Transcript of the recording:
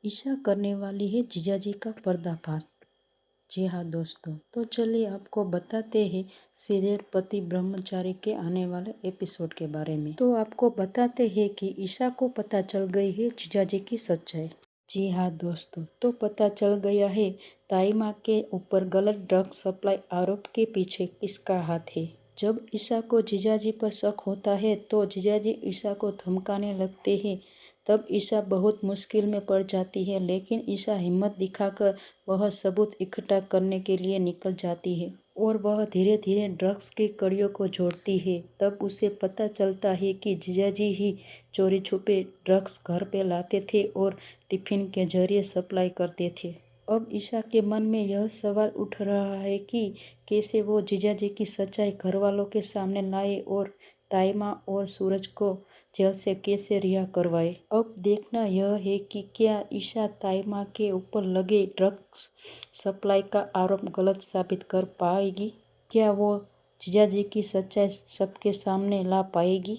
ईशा करने वाली है जीजाजी का पर्दाफाश। जी हाँ दोस्तों, तो चलिए आपको बताते हैं सीरियल पति ब्रह्मचारी के आने वाले एपिसोड के बारे में। तो आपको बताते हैं कि ईशा को पता चल गई है जीजाजी की सच्चाई। जी हाँ दोस्तों, तो पता चल गया है ताई माँ के ऊपर गलत ड्रग सप्लाई आरोप के पीछे किसका हाथ है। जब ईशा को जीजाजी पर शक होता है तो जीजाजी ईशा को धमकाने लगते हैं। तब ईशा बहुत मुश्किल में पड़ जाती है, लेकिन ईशा हिम्मत दिखाकर वह सबूत इकट्ठा करने के लिए निकल जाती है और वह धीरे धीरे ड्रग्स की कड़ियों को जोड़ती है। तब उसे पता चलता है कि जीजाजी ही चोरी छुपे ड्रग्स घर पे लाते थे और टिफिन के जरिए सप्लाई करते थे। अब ईशा के मन में यह सवाल उठ रहा है कि कैसे वो जीजाजी की सच्चाई घर वालों के सामने लाए और ताई माँ और सूरज को जेल से कैसे रिहा करवाए। अब देखना यह है कि क्या ईशा ताई माँ के ऊपर लगे ड्रग्स सप्लाई का आरोप गलत साबित कर पाएगी। क्या वो जीजाजी की सच्चाई सबके सामने ला पाएगी।